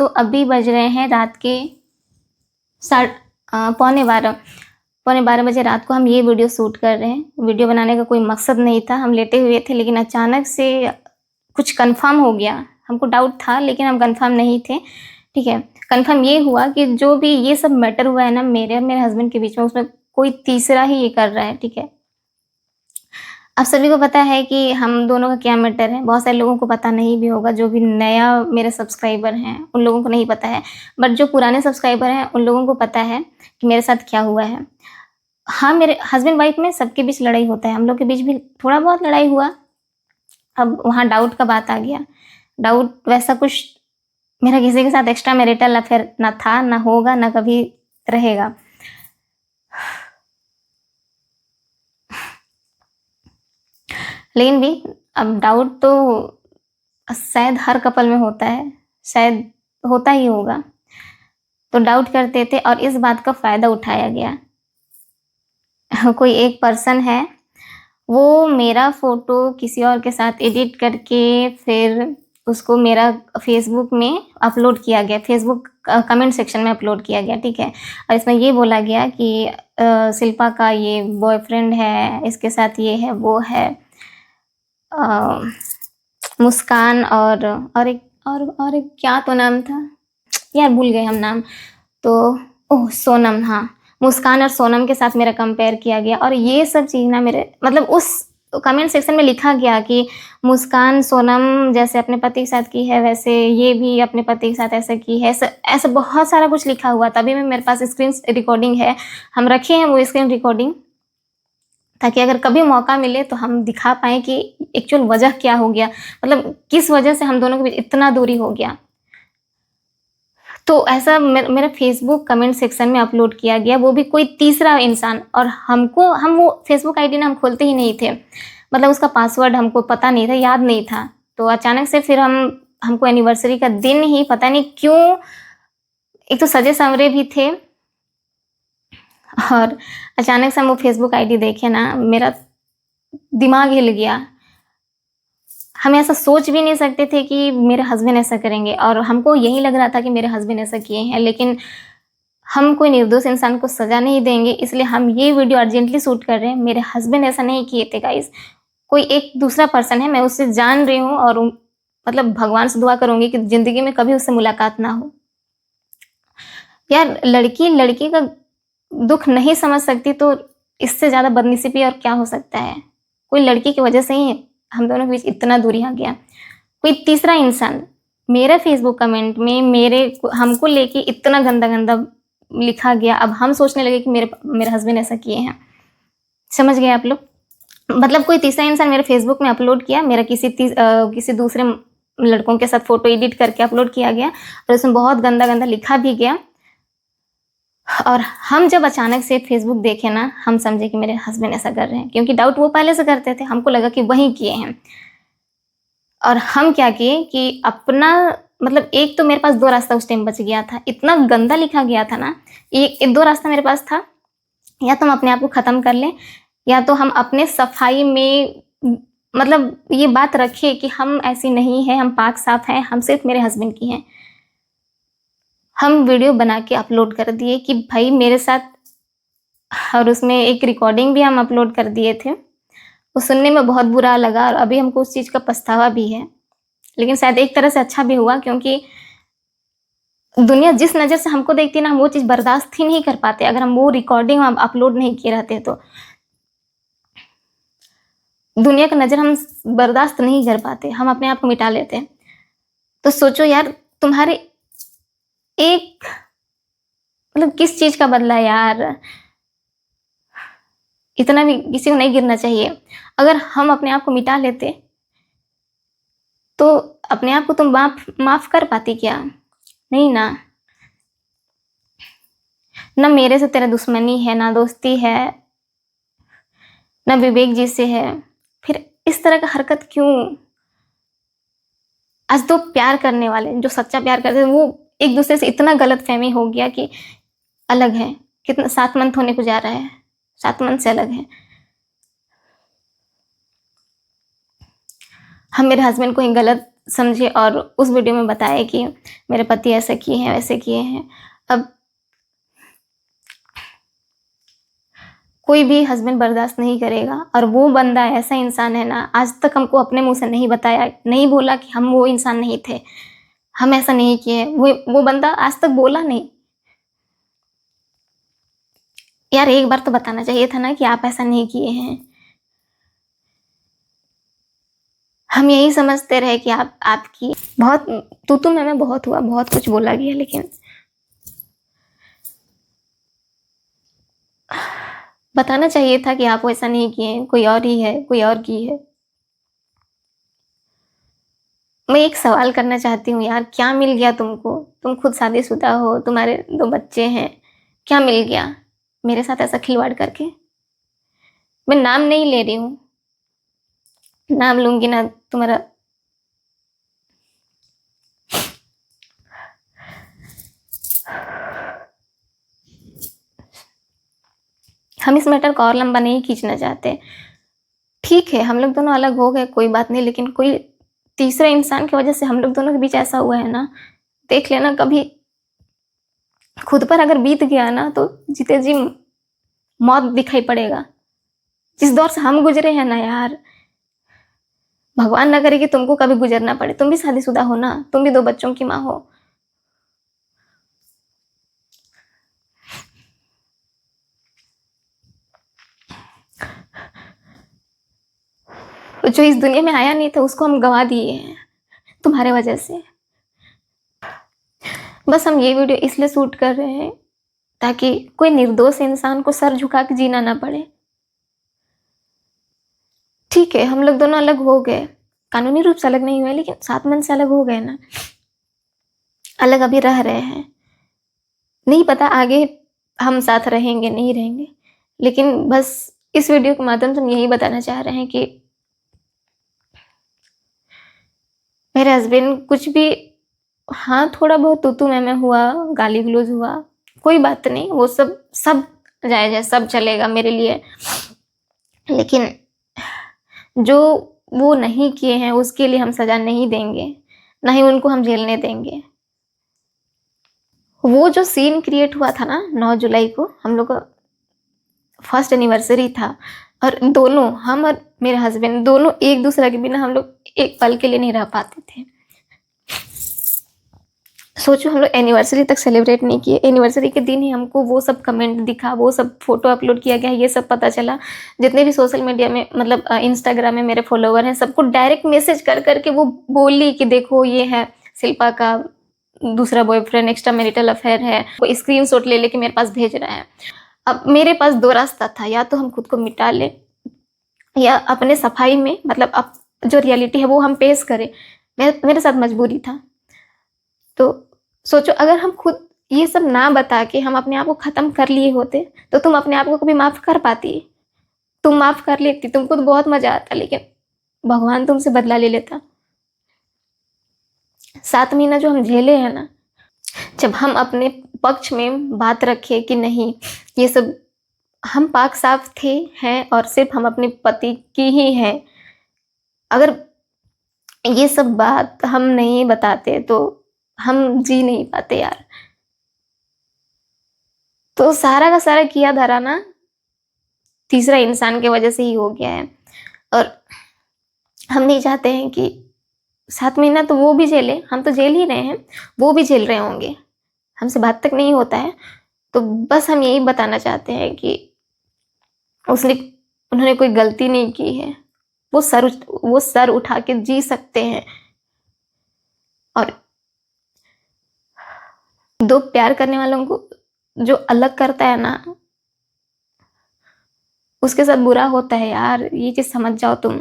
तो अभी बज रहे हैं रात के पौने 12 बजे रात को हम ये वीडियो शूट कर रहे हैं। वीडियो बनाने का कोई मकसद नहीं था, हम लेटे हुए थे, लेकिन अचानक से कुछ कंफर्म हो गया। हमको डाउट था लेकिन हम कंफर्म नहीं थे, ठीक है। कंफर्म ये हुआ कि जो भी ये सब मैटर हुआ है ना मेरे और मेरे हस्बैंड के बीच में, उसमें कोई तीसरा ही ये कर रहा है, ठीक है। अब सभी को पता है कि हम दोनों का क्या मैटर है। बहुत सारे लोगों को पता नहीं भी होगा, जो भी नया मेरे सब्सक्राइबर हैं उन लोगों को नहीं पता है, बट जो पुराने सब्सक्राइबर हैं उन लोगों को पता है कि मेरे साथ क्या हुआ है। हाँ, मेरे हस्बैंड वाइफ में सबके बीच लड़ाई होता है, हम लोग के बीच भी थोड़ा बहुत लड़ाई हुआ। अब वहाँ डाउट का बात आ गया। डाउट वैसा कुछ मेरा किसी के साथ एक्स्ट्रा मैरिटल अफेयर ना था, ना होगा, ना कभी रहेगा। लेकिन भी अब डाउट तो शायद हर कपल में होता है, शायद होता ही होगा। तो डाउट करते थे और इस बात का फ़ायदा उठाया गया। कोई एक पर्सन है, वो मेरा फ़ोटो किसी और के साथ एडिट करके फिर उसको मेरा फेसबुक में अपलोड किया गया, फेसबुक कमेंट सेक्शन में अपलोड किया गया, ठीक है। और इसमें ये बोला गया कि शिल्पा का ये बॉयफ्रेंड है, इसके साथ ये है, वो है, मुस्कान और एक क्या तो नाम था यार, भूल गए हम नाम। तो ओह सोनम, हाँ, मुस्कान और सोनम के साथ मेरा कंपेयर किया गया। और ये सब चीज़ ना मेरे मतलब उस कमेंट सेक्शन में लिखा गया कि मुस्कान सोनम जैसे अपने पति के साथ की है, वैसे ये भी अपने पति के साथ ऐसे की है। ऐसा बहुत सारा कुछ लिखा हुआ। तभी में मेरे पास स्क्रीन रिकॉर्डिंग है, हम रखे हैं वो स्क्रीन रिकॉर्डिंग, ताकि अगर कभी मौका मिले तो हम दिखा पाएँ कि एक्चुअल वजह क्या हो गया, मतलब किस वजह से हम दोनों के बीच इतना दूरी हो गया। तो ऐसा मेरा फेसबुक कमेंट सेक्शन में अपलोड किया गया, वो भी कोई तीसरा इंसान। और हम वो फेसबुक आईडी ना हम खोलते ही नहीं थे, मतलब उसका पासवर्ड हमको पता नहीं था, याद नहीं था। तो अचानक से फिर हमको एनिवर्सरी का दिन ही पता नहीं क्यों, एक तो सजे संवरे भी थे, और अचानक से हम वो फेसबुक आईडी देखे ना, मेरा दिमाग हिल गया। हम ऐसा सोच भी नहीं सकते थे कि मेरे हस्बैंड ऐसा करेंगे, और हमको यही लग रहा था कि मेरे हस्बैंड ऐसा किए हैं, लेकिन हम कोई निर्दोष इंसान को सज़ा नहीं देंगे, इसलिए हम ये वीडियो अर्जेंटली शूट कर रहे हैं। मेरे हस्बैंड ऐसा नहीं किए थे गाइस, कोई एक दूसरा पर्सन है, मैं उससे जान रही हूँ, और मतलब भगवान से दुआ करूँगी कि ज़िंदगी में कभी उससे मुलाकात ना हो। यार लड़की का दुःख नहीं समझ सकती, तो इससे ज़्यादा बदनसीबी और क्या हो सकता है। कोई लड़की की वजह से ही हम दोनों के बीच इतना दूरी आ गया। कोई तीसरा इंसान मेरे फेसबुक कमेंट में हमको लेके इतना गंदा लिखा गया। अब हम सोचने लगे कि मेरे हस्बैंड ऐसा किए हैं। समझ गए आप लोग? मतलब कोई तीसरा इंसान मेरे फेसबुक में अपलोड किया, मेरा किसी दूसरे लड़कों के साथ फ़ोटो एडिट करके अपलोड किया गया, और उसमें बहुत गंदा लिखा भी गया। और हम जब अचानक से फेसबुक देखे ना, हम समझे कि मेरे हस्बैंड ऐसा कर रहे हैं, क्योंकि डाउट वो पहले से करते थे, हमको लगा कि वही किए हैं। और हम क्या किए कि अपना मतलब एक तो मेरे पास 2 रास्ता उस टाइम बच गया था, इतना गंदा लिखा गया था ना, एक 2 रास्ता मेरे पास था, या तो हम अपने आप को ख़त्म कर लें, या तो हम अपने सफाई में मतलब ये बात रखें कि हम ऐसी नहीं हैं, हम पाक साफ़ हैं, हम सिर्फ मेरे हस्बैंड की हैं। हम वीडियो बना के अपलोड कर दिए कि भाई मेरे साथ, और उसमें एक रिकॉर्डिंग भी हम अपलोड कर दिए थे। वो सुनने में बहुत बुरा लगा, और अभी हमको उस चीज़ का पछतावा भी है, लेकिन शायद एक तरह से अच्छा भी हुआ, क्योंकि दुनिया जिस नज़र से हमको देखती है ना, हम वो चीज़ बर्दाश्त ही नहीं कर पाते। अगर हम वो रिकॉर्डिंग अपलोड नहीं किए रहते तो दुनिया का नज़र हम बर्दाश्त नहीं कर पाते, हम अपने आप को मिटा लेते। तो सोचो यार, तुम्हारे एक मतलब किस चीज़ का बदला यार, इतना भी किसी को नहीं गिरना चाहिए। अगर हम अपने आप को मिटा लेते तो अपने आप को तुम माफ़ कर पाती क्या? नहीं ना। ना मेरे से तेरा दुश्मनी है, ना दोस्ती है, ना विवेक जी से है, फिर इस तरह का हरकत क्यों? आज तो प्यार करने वाले, जो सच्चा प्यार करते हैं, वो एक दूसरे से इतना गलतफहमी हो गया कि अलग है। कितना 7 मंथ होने को जा रहा है, 7 मंथ से अलग है। हम मेरे हस्बैंड को ही गलत समझे और उस वीडियो में बताए कि मेरे पति ऐसा किए हैं, वैसे किए हैं। अब कोई भी हस्बैंड बर्दाश्त नहीं करेगा, और वो बंदा ऐसा इंसान है ना, आज तक हमको अपने मुंह से नहीं बताया, नहीं बोला कि हम वो इंसान नहीं थे, हम ऐसा नहीं किए। वो बंदा आज तक बोला नहीं। यार एक बार तो बताना चाहिए था ना कि आप ऐसा नहीं किए हैं। हम यही समझते रहे कि आपकी बहुत तू मैं बहुत हुआ, बहुत कुछ बोला गया, लेकिन बताना चाहिए था कि आप वैसा नहीं किए, कोई और ही है, कोई और की है। मैं एक सवाल करना चाहती हूँ यार, क्या मिल गया तुमको? तुम खुद शादीशुदा हो, तुम्हारे 2 बच्चे हैं, क्या मिल गया मेरे साथ ऐसा खिलवाड़ करके? मैं नाम नहीं ले रही हूँ, नाम लूंगी ना तुम्हारा। हम इस मैटर को और लंबा नहीं खींचना चाहते। ठीक है, हम लोग दोनों अलग हो गए, कोई बात नहीं, लेकिन कोई तीसरे इंसान की वजह से हम लोग दोनों के बीच ऐसा हुआ है ना, देख लेना कभी खुद पर अगर बीत गया ना, तो जीते जी मौत दिखाई पड़ेगा। जिस दौर से हम गुजरे हैं ना यार, भगवान ना करे कि तुमको कभी गुजरना पड़े। तुम भी शादीशुदा हो ना, तुम भी 2 बच्चों की माँ हो। जो इस दुनिया में आया नहीं था, उसको हम गंवा दिए हैं तुम्हारे वजह से। बस हम ये वीडियो इसलिए शूट कर रहे हैं ताकि कोई निर्दोष इंसान को सर झुका के जीना ना पड़े। ठीक है, हम लोग दोनों अलग हो गए, कानूनी रूप से अलग नहीं हुए, लेकिन 7 मन से अलग हो गए ना, अलग अभी रह रहे हैं। नहीं पता आगे हम साथ रहेंगे नहीं रहेंगे, लेकिन बस इस वीडियो के माध्यम से हम यही बताना चाह रहे हैं कि मेरे हस्बैंड कुछ भी, हाँ थोड़ा बहुत तू मैं हुआ, गाली गलौज हुआ, कोई बात नहीं, वो सब जायज है, सब चलेगा मेरे लिए। लेकिन जो वो नहीं किए हैं उसके लिए हम सजा नहीं देंगे, ना ही उनको हम झेलने देंगे। वो जो सीन क्रिएट हुआ था ना 9 जुलाई को, हम लोग का फर्स्ट एनिवर्सरी था, और दोनों, हम और मेरे हस्बैंड दोनों एक दूसरे के बिना हम लोग एक पल के लिए नहीं रह पाते थे। सोचो, हम लोग एनिवर्सरी तक सेलिब्रेट नहीं किए, एनिवर्सरी के दिन ही हमको वो सब कमेंट दिखा, वो सब फोटो अपलोड किया गया, ये सब पता चला। जितने भी सोशल मीडिया में, मतलब इंस्टाग्राम में मेरे फॉलोवर हैं, सबको डायरेक्ट मैसेज कर करके वो बोली कि देखो ये है शिल्पा का दूसरा बॉयफ्रेंड, एक्स्ट्रा मैरिटल अफेयर है। वो स्क्रीनशॉट ले लेके मेरे पास भेज रहा है। अब मेरे पास 2 रास्ता था, या तो हम खुद को मिटा लें, या अपने सफाई में, मतलब अब जो रियलिटी है वो हम पेश करें। मेरे साथ मजबूरी था। तो सोचो, अगर हम खुद ये सब ना बता के हम अपने आप को खत्म कर लिए होते, तो तुम अपने आप को कभी माफ कर पाती? तुम माफ कर लेती, तुमको तो बहुत मजा आता, लेकिन भगवान तुमसे बदला ले लेता। 7 महीना जो हम झेले हैं ना, जब हम अपने पक्ष में बात रखे कि नहीं, ये सब हम पाक साफ थे, हैं, और सिर्फ हम अपने पति की ही हैं, अगर ये सब बात हम नहीं बताते तो हम जी नहीं पाते यार। तो सारा का सारा किया धरा ना तीसरा इंसान की वजह से ही हो गया है, और हम नहीं चाहते हैं कि 7 महीना तो वो भी झेले, हम तो झेल ही रहे हैं, वो भी झेल रहे होंगे, हमसे बात तक नहीं होता है। तो बस हम यही बताना चाहते हैं कि उसने उन्होंने कोई गलती नहीं की है, वो सर उठा के जी सकते हैं। और 2 प्यार करने वालों को जो अलग करता है ना, उसके साथ बुरा होता है यार, ये चीज समझ जाओ तुम।